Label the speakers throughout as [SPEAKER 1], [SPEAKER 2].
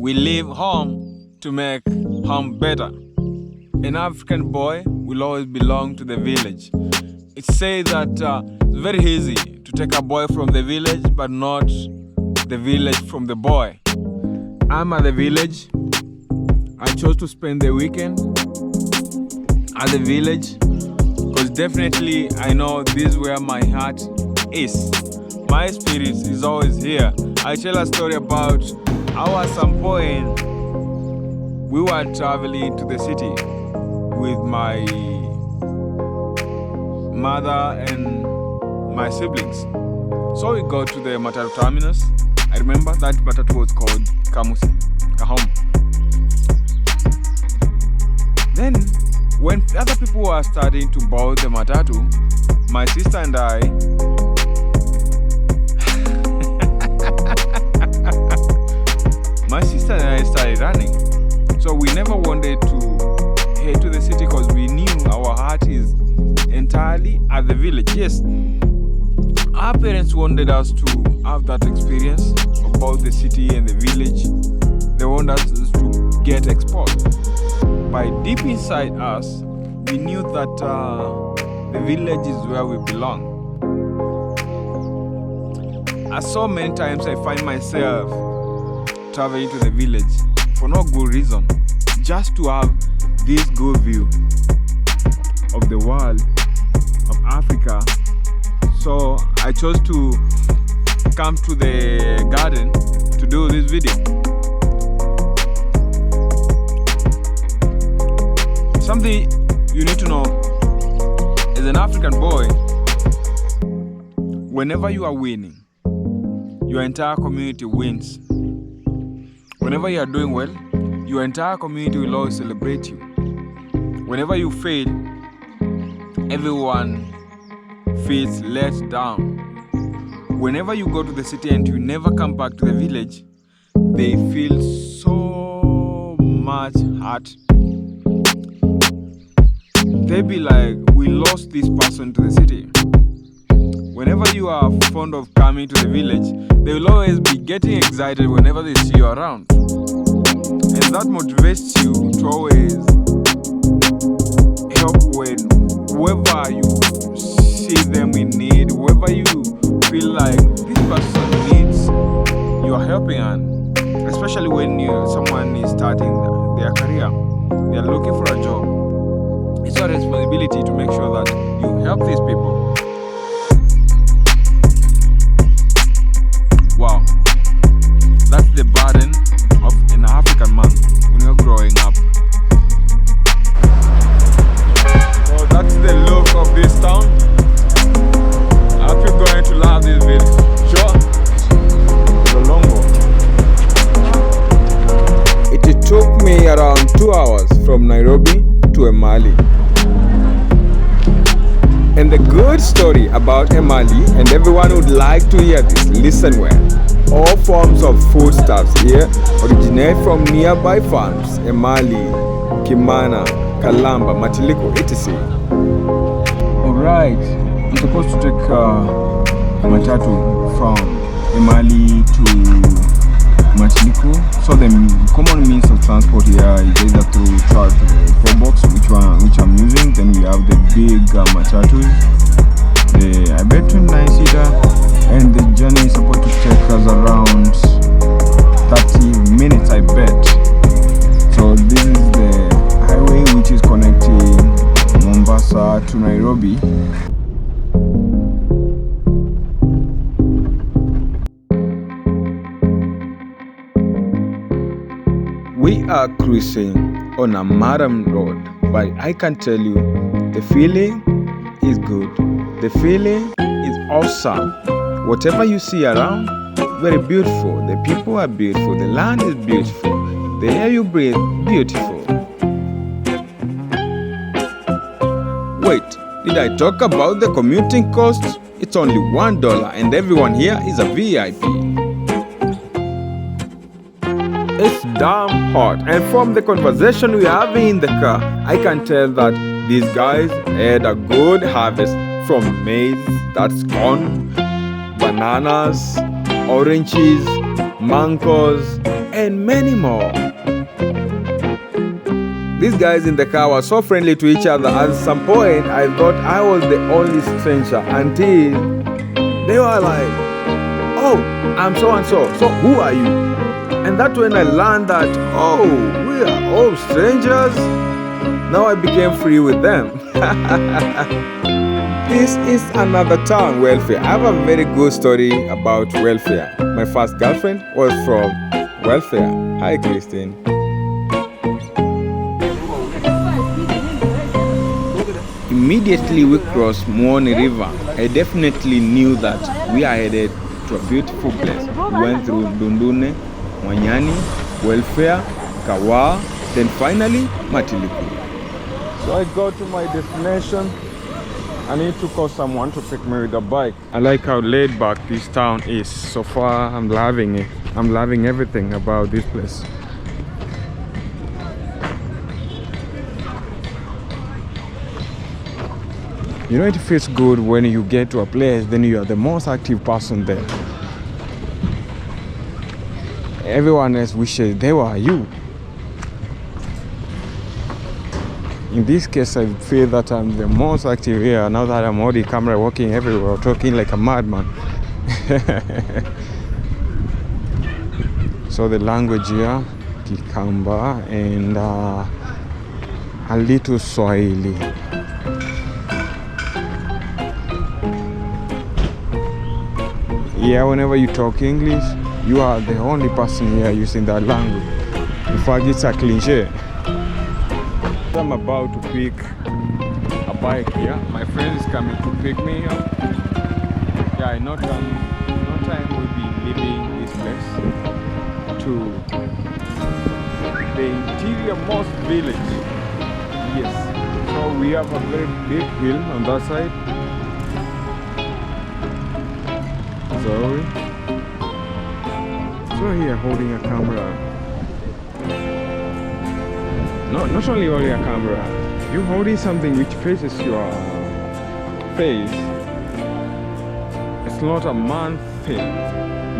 [SPEAKER 1] We leave home to make home better. An African boy will always belong to the village. It says that it's very easy to take a boy from the village, but not the village from the boy. I'm at the village. I chose to spend the weekend at the village because definitely I know this is where my heart is. My spirit is always here. I tell a story about how at some point we were traveling to the city with my mother and my siblings. So we got to the Matatu terminus. I remember that Matatu was called Kamusi, Kahom. Then, when other people were starting to board the Matatu, my sister and I started running. So we never wanted to head to the city because we knew our heart is entirely at the village. Yes, our parents wanted us to have that experience about the city and the village. They wanted us to get exposed. But deep inside us, we knew that the village is where we belong. As so many times I find myself traveling to the village for no good reason, just to have this good view of the world, of Africa. So I chose to come to the garden to do this video. Something you need to know, as an African boy, whenever you are winning, your entire community wins. Whenever you are doing well, your entire community will always celebrate you. Whenever you fail, everyone feels let down. Whenever you go to the city and you never come back to the village, they feel so much hurt. They be like, we lost this person to the city. Whenever you are fond of coming to the village, they will always be getting excited whenever they see you around. And that motivates you to always help when whoever you see them in need, whoever you feel like this person needs, you are helping on. Especially when someone is starting their career, they are looking for a job. It's your responsibility to make sure that you help these people. Wow, that's the burden of an African man when you're growing up. So that's the look of this town. I hope you're going to love this video. Sure, it's a long walk. It took me around 2 hours from Nairobi to Emali. And the good story about Emali, and everyone would like to hear this, listen well. All forms of foodstuffs here originate from nearby farms: Emali, Kimana, Kalamba, Matiliko, etc. Alright, I'm supposed to take Matatu from Emali to Matiliko. So the common means of transport here is either through truck, box, which I'm using. Then we have the big Matatus, I bet 29-seater, and the journey is supposed to take us around 30 minutes, I bet. So this is the highway which is connecting Mombasa to Nairobi. We are cruising on a Maram road, but I can tell you the feeling is good. The feeling is awesome. Whatever you see around, very beautiful. The people are beautiful. The land is beautiful. The air you breathe, beautiful. Wait, did I talk about the commuting cost? It's only $1 and everyone here is a VIP. It's damn hot, and from the conversation we're having in the car, I can tell that these guys had a good harvest from maize, that's corn, bananas, oranges, mangoes, and many more. These guys in the car were so friendly to each other. At some point, I thought I was the only stranger until they were like, "Oh, I'm so and so. So who are you?" And that's when I learned that, oh, we are all strangers. Now I became free with them. This is another town, Welfare. I have a very good story about Welfare. My first girlfriend was from Welfare. Hi, Christine. Immediately we crossed Mwoni River. I definitely knew that we are headed to a beautiful place. We went through Dundune, Mwanyani, Welfare, Kawa, then finally Matiliku. So I got to my destination. I need to call someone to pick me with a bike. I like how laid back this town is. So far I'm loving it. I'm loving everything about this place. You know, it feels good when you get to a place, then you are the most active person there. Everyone else wishes they were you. In this case, I feel that I'm the most active here now that I'm already camera walking everywhere, talking like a madman. So the language here, Kikamba and a little Swahili. Yeah, whenever you talk English, you are the only person here using that language. In fact, it's a cliche. I'm about to pick a bike here. My friend is coming to pick me up. Yeah, in no time we'll be leaving this place to the interior-most village. Yes. So we have a very big hill on that side. So here holding a camera. Not only holding a camera, you're holding something which faces your face. It's not a man thing.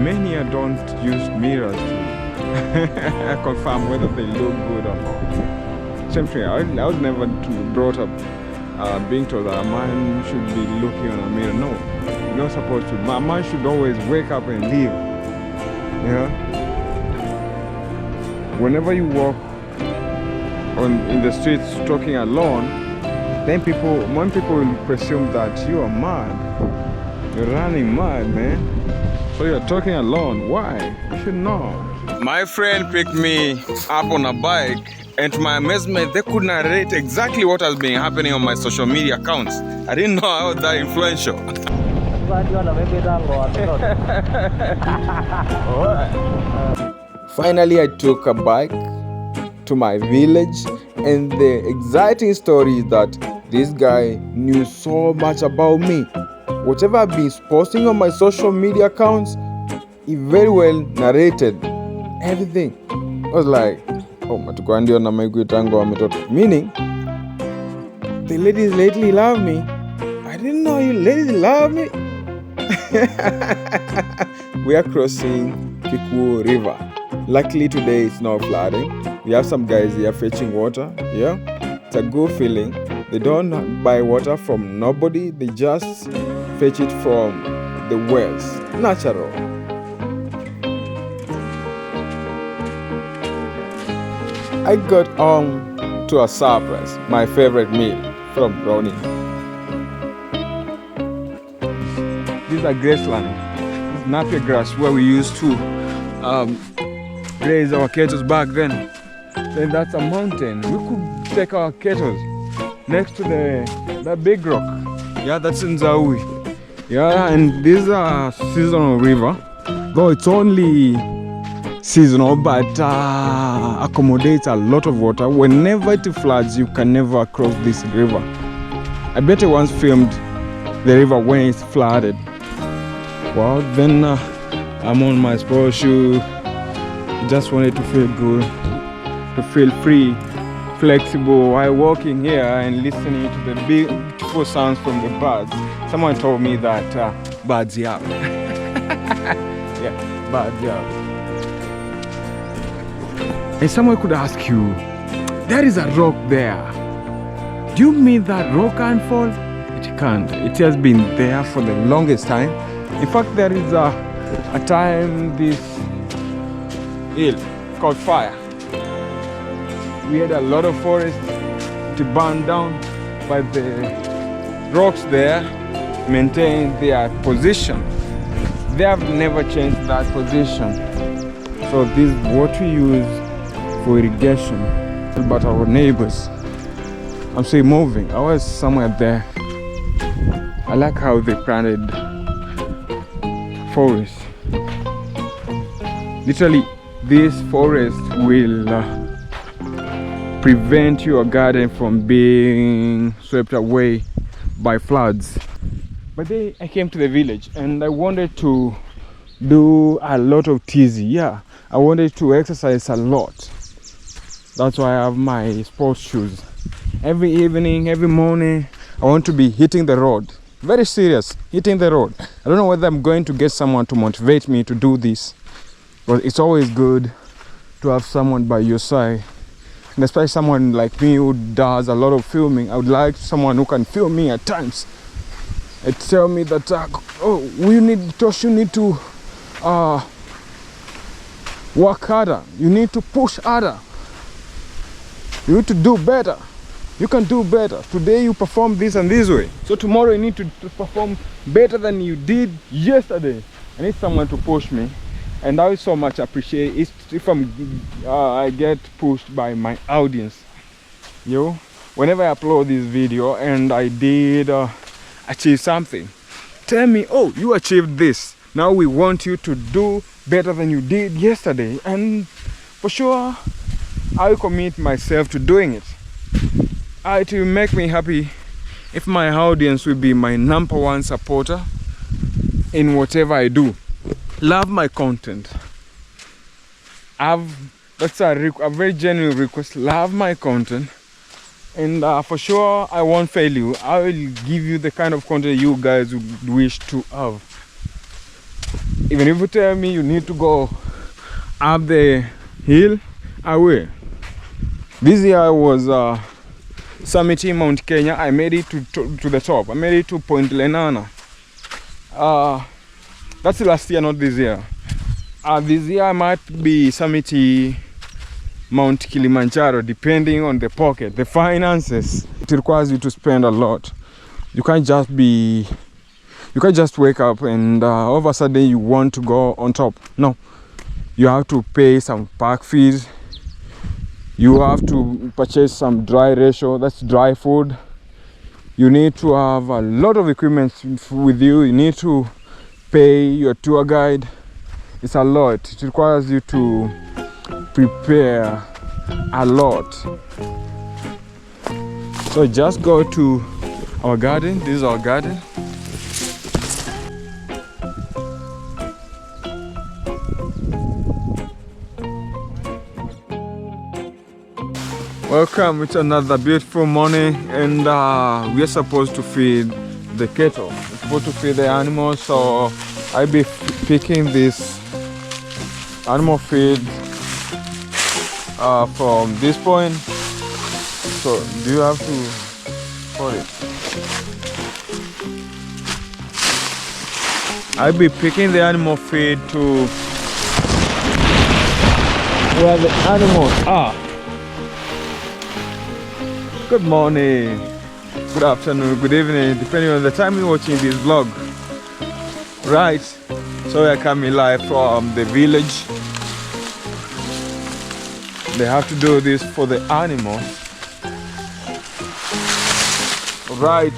[SPEAKER 1] Many don't use mirrors to confirm whether they look good or not. Same thing, I was never brought up being told that a man should be looking on a mirror. No, you're not supposed to. A man should always wake up and leave. Yeah. Whenever you walk in the streets talking alone, then when people will presume that you are mad. You're running mad, man. So you're talking alone. Why? You should know. My friend picked me up on a bike, and to my amazement, they could narrate exactly what has been happening on my social media accounts. I didn't know I was that influential. Finally, I took a bike to my village, and the exciting story is that this guy knew so much about me. Whatever I've been posting on my social media accounts, he very well narrated everything. I was like, oh, matukuandio na maigu tango wa mitoto. Meaning, the ladies lately love me. I didn't know you ladies love me. We are crossing Kiku River. Luckily today it's not flooding. We have some guys here fetching water. Yeah, it's a good feeling. They don't buy water from nobody. They just fetch it from the wells. Natural. I got to a surprise, my favorite meal from Brownie. This is a grassland. This is napier grass where we used to raise our cattle back then. Then that's a mountain. We could take our cattle next to that big rock. Yeah, that's in Zawi. Yeah, and this is a seasonal river. Though it's only seasonal, but accommodates a lot of water. Whenever it floods, you can never cross this river. I bet I once filmed the river when it's flooded. Well, then I'm on my sport shoe. Just wanted to feel good, to feel free, flexible while walking here and listening to the beautiful sounds from the birds. Someone told me that birds yap. Yeah, birds yap. And someone could ask you, there is a rock there. Do you mean that rock can't fall? It can't. It has been there for the longest time. In fact, there is a time this hill caught fire. We had a lot of forest to burn down, but the rocks there maintain their position. They have never changed that position. So this is what we use for irrigation. But our neighbors, I'm saying moving. I was somewhere there. I like how they planted forest. Literally, this forest will prevent your garden from being swept away by floods. But then I came to the village and I wanted to do a lot of tizi. Yeah, I wanted to exercise a lot. That's why I have my sports shoes. Every evening, every morning, I want to be hitting the road. Very serious, hitting the road. I don't know whether I'm going to get someone to motivate me to do this, but it's always good to have someone by your side. And especially someone like me who does a lot of filming. I would like someone who can film me at times and tell me that, oh, you need to work harder. You need to push harder. You need to do better. You can do better. Today you perform this and this way. So tomorrow you need to perform better than you did yesterday. I need someone to push me. And I so much appreciate it if I get pushed by my audience. Whenever I upload this video and I did achieve something, tell me, oh, you achieved this. Now we want you to do better than you did yesterday. And for sure, I will commit myself to doing it. It will make me happy if my audience will be my #1 supporter in whatever I do. Love my content. That's a very genuine request. Love my content. And for sure, I won't fail you. I will give you the kind of content you guys would wish to have. Even if you tell me you need to go up the hill, I will. This year I was summiting Mount Kenya. I made it to the top. I made it to Point Lenana. That's last year, not this year. This year I might be summiting Mount Kilimanjaro, depending on the pocket, the finances. It requires you to spend a lot. You can't just wake up and all of a sudden you want to go on top. No, you have to pay some park fees. You have to purchase some dry ratio, that's dry food. You need to have a lot of equipment with you. You need to pay your tour guide. It's a lot. It requires you to prepare a lot. So just go to our garden. This is our garden. Welcome, it's another beautiful morning, and we are supposed to feed the cattle. We're supposed to feed the animals, so I'll be picking this animal feed from this point. So do you have to hold it? I'll be picking the animal feed to where the animals are. Good morning, good afternoon, good evening, depending on the time you're watching this vlog. Right, so we are coming live from the village. They have to do this for the animals. Right.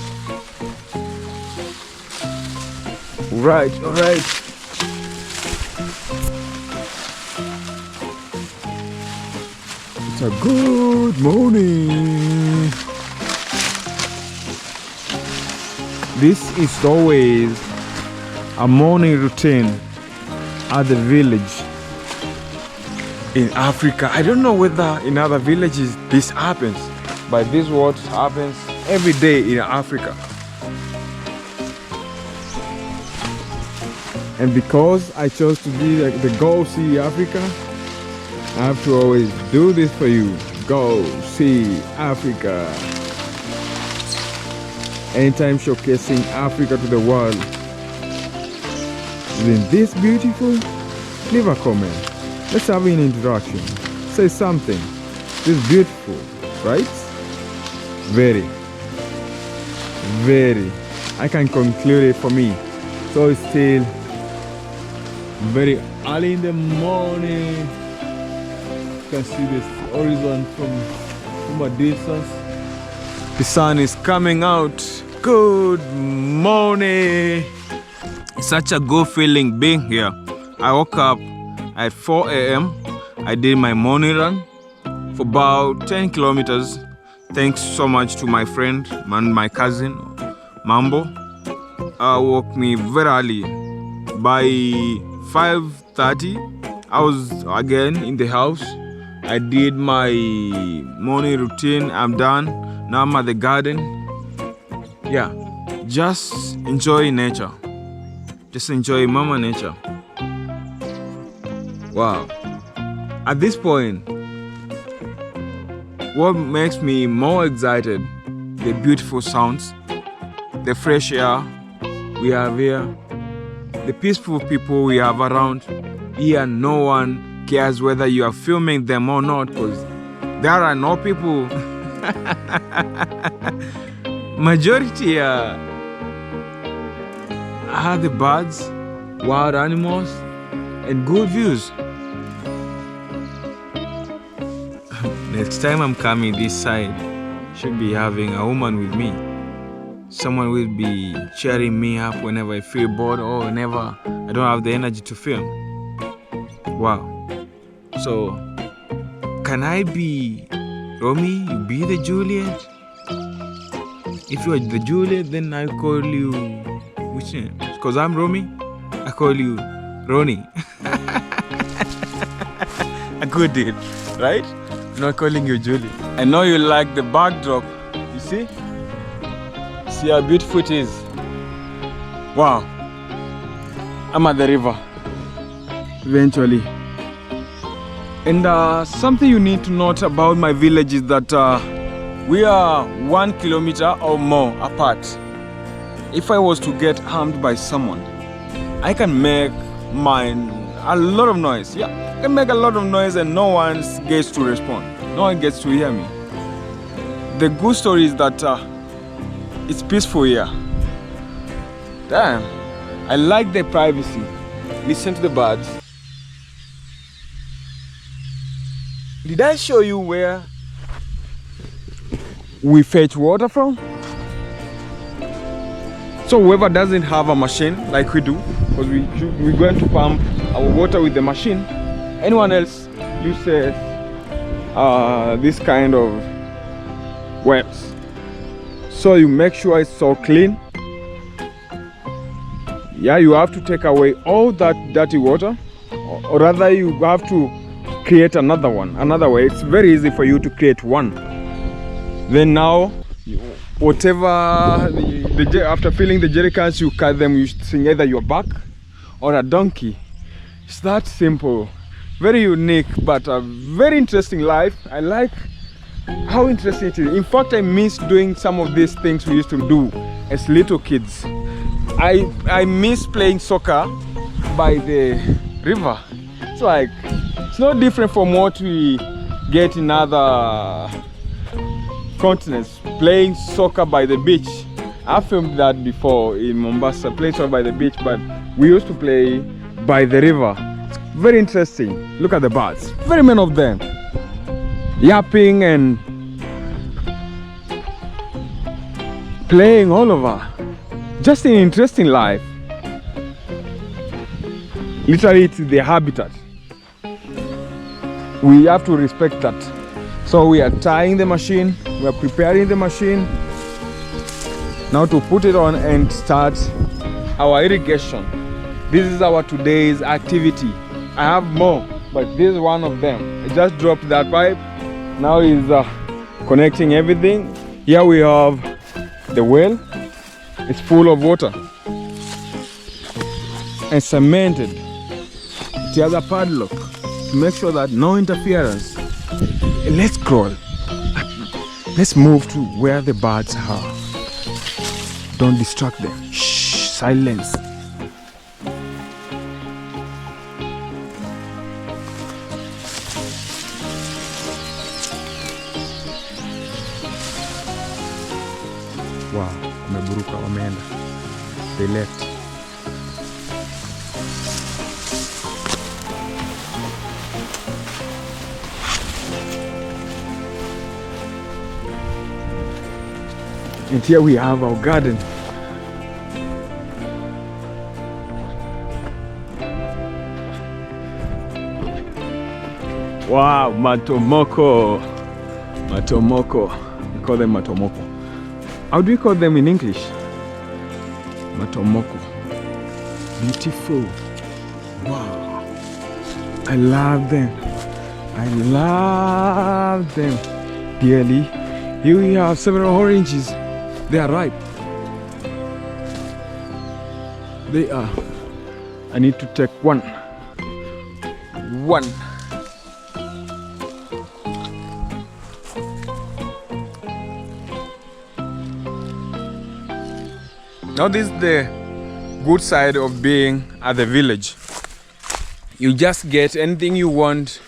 [SPEAKER 1] It's a good morning. This is always a morning routine at the village in Africa. I don't know whether in other villages this happens, but this what happens every day in Africa. And because I chose to be like the Go See Africa, I have to always do this for you. Go see Africa. Anytime showcasing Africa to the world. Isn't this beautiful? Leave a comment. Let's have an interaction. Say something. This is beautiful, right? Very. Very. I can conclude it for me. So it's still very early in the morning. You can see this horizon from a distance. The sun is coming out. Good morning. It's such a good feeling being here. I woke up at 4 a.m. I did my morning run for about 10 kilometers. Thanks so much to my friend and my cousin, Mambo. Woke me very early. By 5:30, I was again in the house. I did my morning routine. I'm done. Now I'm at the garden. Yeah, just enjoy nature. Just enjoy Mama Nature. Wow. At this point, what makes me more excited, the beautiful sounds, the fresh air we have here, the peaceful people we have around. Here no one cares whether you are filming them or not, because there are no people. Majority are the birds, wild animals, and good views. Next time I'm coming this side, should be having a woman with me. Someone will be cheering me up whenever I feel bored or whenever I don't have the energy to film. Wow. So, can I be Romy? You be the Juliet? If you are the Juliet, then I call you... which name? Because I'm Romy, I call you Ronnie. A good deal, right? I'm not calling you Julie. I know you like the backdrop. You see? See how beautiful it is. Wow. I'm at the river. Eventually. And something you need to note about my village is that we are 1 kilometer or more apart. If I was to get harmed by someone, I can make a lot of noise. Yeah, I can make a lot of noise and no one gets to respond. No one gets to hear me. The good story is that it's peaceful here. Damn, I like the privacy. Listen to the birds. Did I show you where we fetch water from? So whoever doesn't have a machine like we do, because we're going to pump our water with the machine, anyone else uses this kind of wells. So you make sure it's so clean. Yeah, you have to take away all that dirty water, or rather you have to create another way. It's very easy for you to create one. Then now, whatever, after filling the jerry cans, you cut them using either your back or a donkey. It's that simple. Very unique, but a very interesting life. I like how interesting it is. In fact, I miss doing some of these things we used to do as little kids. I miss playing soccer by the river. It's like, it's not different from what we get in other continents, playing soccer by the beach. I filmed that before in Mombasa, playing soccer by the beach, but we used to play by the river. It's very interesting. Look at the birds, very many of them, yapping and playing all over. Just an interesting life. Literally, it's their habitat. We have to respect that. So we are tying the machine, we are preparing the machine now to put it on and start our irrigation. This is our today's activity. I have more, but this is one of them. I just dropped that pipe. Now is connecting everything. Here we have the well. It's full of water and cemented. It has a padlock. to make sure that no interference. Let's crawl. Let's move to where the birds are. Don't distract them. Shh, silence. Wow, wameburuka, wameenda. They left. And here we have our garden. Wow, matomoko. Matomoko. We call them matomoko. How do we call them in English? Matomoko. Beautiful. Wow. I love them. I love them dearly. Here we have several oranges. They are ripe. They are. I need to take one. One. Now this is the good side of being at the village. You just get anything you want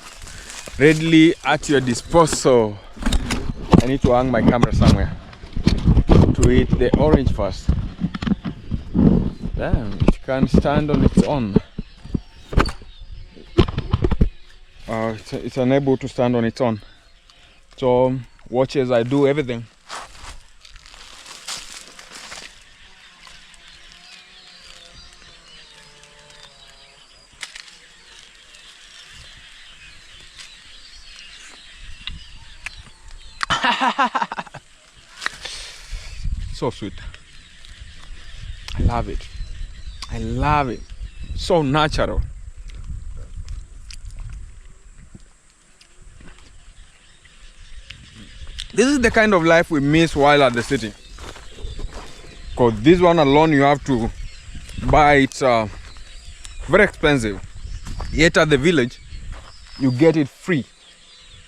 [SPEAKER 1] readily at your disposal. I need to hang my camera somewhere to eat the orange first. Damn, it can stand on its own. It's unable to stand on its own. So watch as I do everything. So sweet. I love it. I love it. So natural. This is the kind of life we miss while at the city. Because this one alone you have to buy. It's very expensive. Yet at the village you get it free.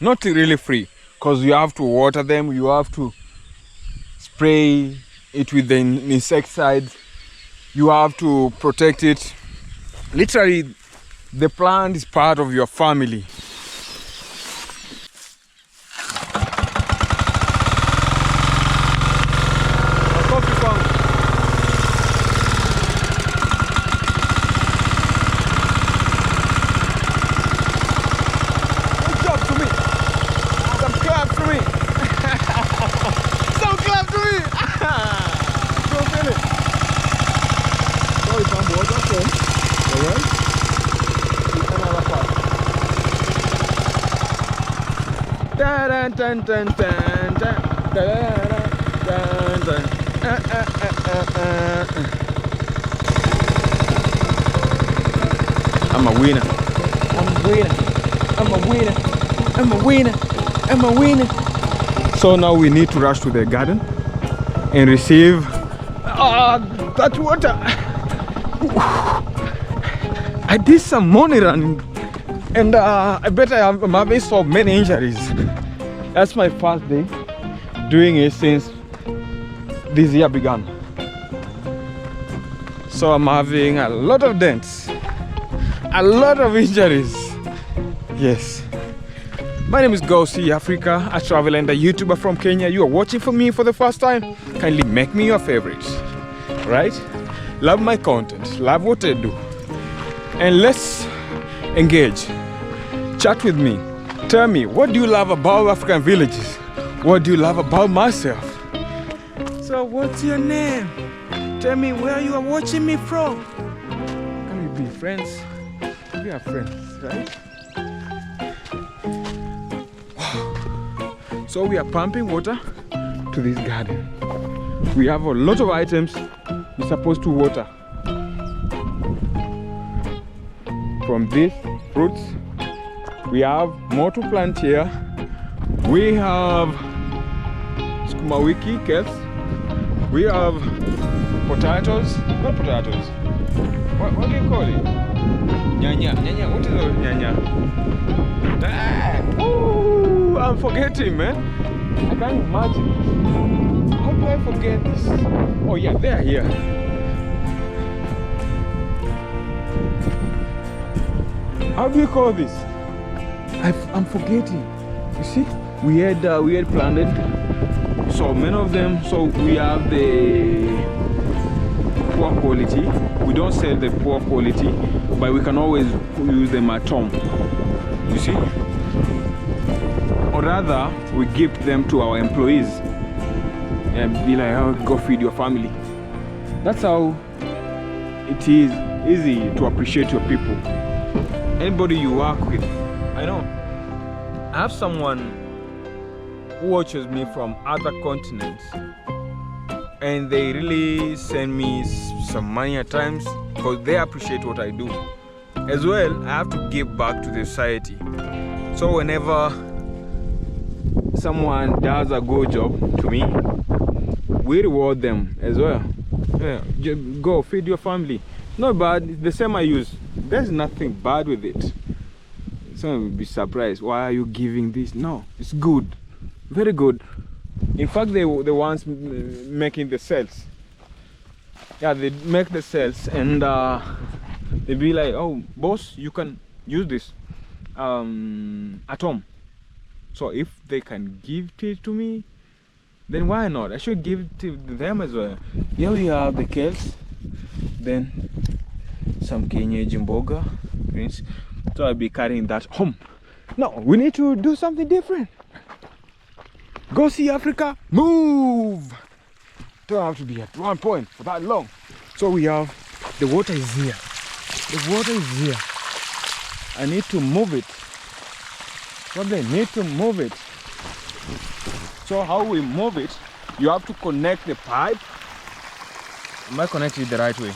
[SPEAKER 1] Not really free, because you have to water them, you have to spray it with the insecticide, you have to protect it. Literally, the plant is part of your family. I'm a winner. I'm a winner. I'm a winner. I'm a winner. I'm a winner. So now we need to rush to the garden and receive that water. I did some morning running and I bet I'm having so many injuries. That's my first day doing it since this year began. So I'm having a lot of dents, a lot of injuries. Yes. My name is Gausi Africa, a traveler and a YouTuber from Kenya. You are watching for me for the first time. Kindly make me your favorite, right? Love my content, love what I do. And let's engage. Chat with me. Tell me, what do you love about African villages? What do you love about myself? So what's your name? Tell me where you are watching me from. Can we be friends? We are friends, right? So we are pumping water to this garden. We have a lot of items we're supposed to water. From these fruits, we have more to plant here. We have sukuma wiki, kales. We have potatoes, not potatoes. What do you call it? Nyanya, what is a nyanya? Oh, I'm forgetting, man. I can't imagine. How do I forget this? Oh yeah, they are here. How do you call this? I'm forgetting. You see, we had planted so many of them. So we have the poor quality. We don't sell the poor quality, but we can always use them at home. You see, or rather, we gift them to our employees and be like, "Oh, go feed your family." That's how it is easy to appreciate your people. Anybody you work with, I know. I have someone who watches me from other continents, and they really send me some money at times because they appreciate what I do. As well, I have to give back to the society. So whenever someone does a good job to me, we reward them as well. Yeah, just go feed your family. Not bad, it's the same I use. There's nothing bad with it. Someone will be surprised, why are you giving this? No, it's good, very good. In fact, they were the ones making the cells. Yeah, they make the cells, and they be like, "Oh, boss, you can use this at home." So if they can give it to me, then why not? I should give it to them as well. Here we have the kales, then some kienyeji mboga greens. So I'll be carrying that home. No, we need to do something different. Go see Africa, move. Don't have to be at one point for that long. So we have, the water is here. The water is here. I need to move it. Probably need to move it. So how we move it, you have to connect the pipe. Am I connected the right way?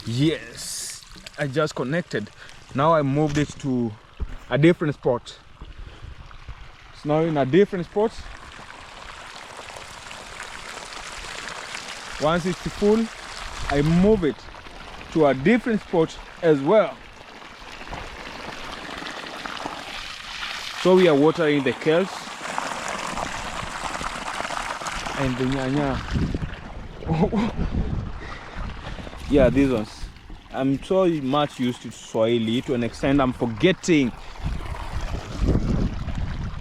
[SPEAKER 1] Yes, I just connected. Now I moved it to a different spot. It's now in a different spot. Once it's full, I move it to a different spot as well. So we are watering the kales and the nyanya. Yeah, these ones. I'm so much used to Swahili to an extent I'm forgetting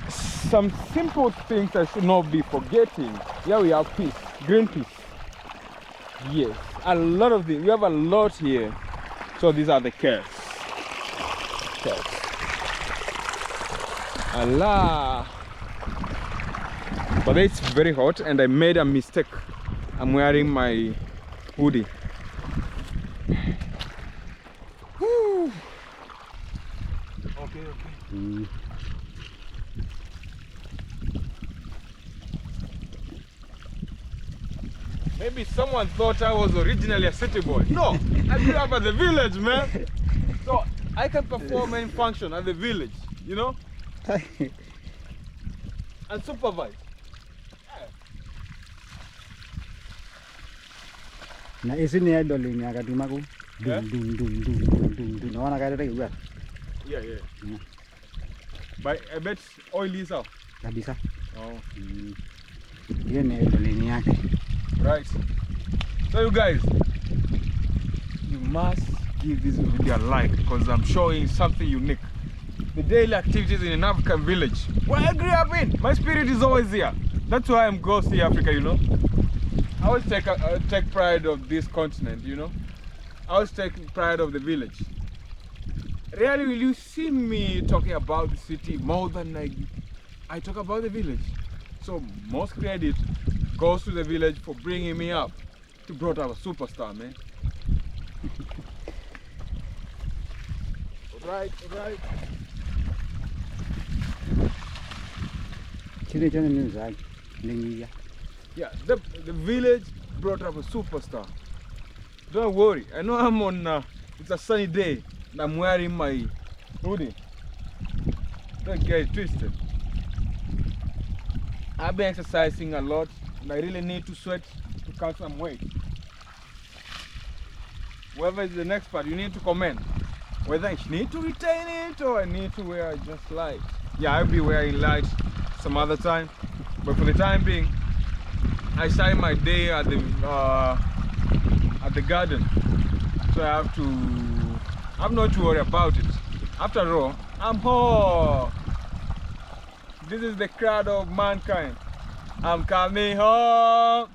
[SPEAKER 1] some simple things I should not be forgetting. Here we have peas, green peas. Yes, a lot of things. We have a lot here. So these are the kales. Allah. But it's very hot and I made a mistake. I'm wearing my hoodie. Whew. Okay. Maybe someone thought I was originally a city boy. No, I grew up at the village, man. So I can perform any function at the village, you know? And supervise.
[SPEAKER 2] Na isi ni idol ni akatuma ku dum naona kale take kwa.
[SPEAKER 1] Yeah. But I bet oil is out.
[SPEAKER 2] Kabisa.
[SPEAKER 1] Oh.
[SPEAKER 2] Hiyo ni idol ni yake.
[SPEAKER 1] Right. So you guys, you must give this video a like because I'm showing something unique. The daily activities in an African village where I grew up in. My spirit is always here. That's why I'm Go See Africa, you know. I always take pride of this continent, you know. I always take pride of the village. Rarely will you see me talking about the city more than I talk about the village. So most credit goes to the village for bringing me up to brought up a superstar, man. Right. Yeah, the village brought up a superstar. Don't worry, I know I'm on, it's a sunny day and I'm wearing my hoodie. Don't get it twisted. I've been exercising a lot and I really need to sweat to cut some weight. whoever is the next part, you need to comment whether I need to retain it or I need to wear just light. Yeah, I'll be wearing light some other time, but for the time being, I started my day at the garden, so I have not to worry about it. After all, I'm home. This is the crowd of mankind. I'm coming home.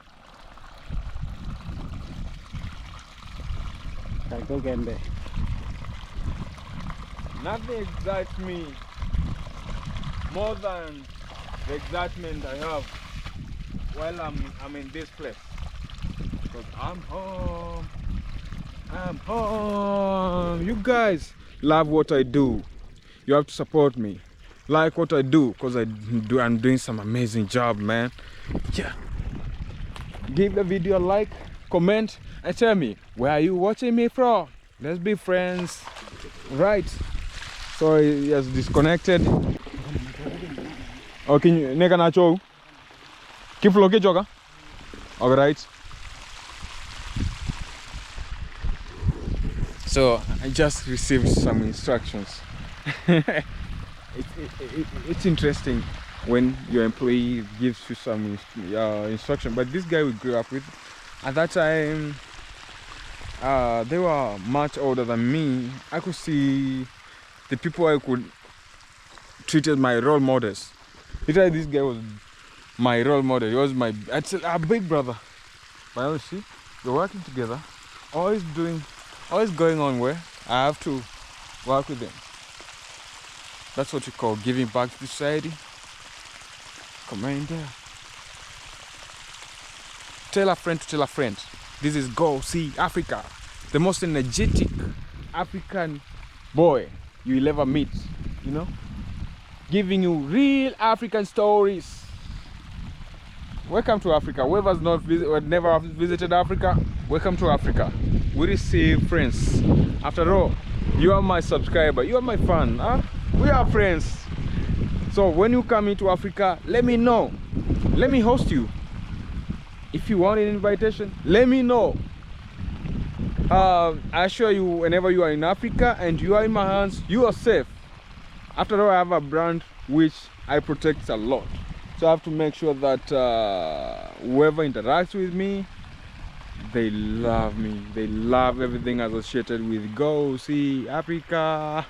[SPEAKER 2] Phải có game đây.
[SPEAKER 1] Nothing excites me more than the excitement I have while I'm in this place. Because I'm home. I'm home. You guys love what I do. You have to support me. Like what I do, because I'm doing some amazing job, man. Yeah. Give the video a like, comment, and tell me where are you watching me from. Let's be friends. Right. Sorry, he has disconnected. Okay, neka na cho. Kiflo ke joga. All right. So I just received some instructions. It's interesting when your employee gives you some instruction, but this guy we grew up with, at that time, they were much older than me. I could see the people I could treat as my role models. Literally, this guy was my role model. He was a big brother. But you see, we're working together, always going on where I have to work with them. That's what you call giving back to society. Come in there. Tell a friend to tell a friend. This is Go See Africa, the most energetic African boy you will ever meet. You know, giving you real African stories. Welcome to Africa. Whoever's never visited Africa, welcome to Africa. We receive friends. After all, you are my subscriber. You are my fan. Huh? We are friends. So when you come into Africa, let me know. Let me host you. If you want an invitation, let me know. I assure you, whenever you are in Africa and you are in my hands, you are safe. After all, I have a brand which I protect a lot. So I have to make sure that whoever interacts with me, they love me. They love everything associated with Go See Africa.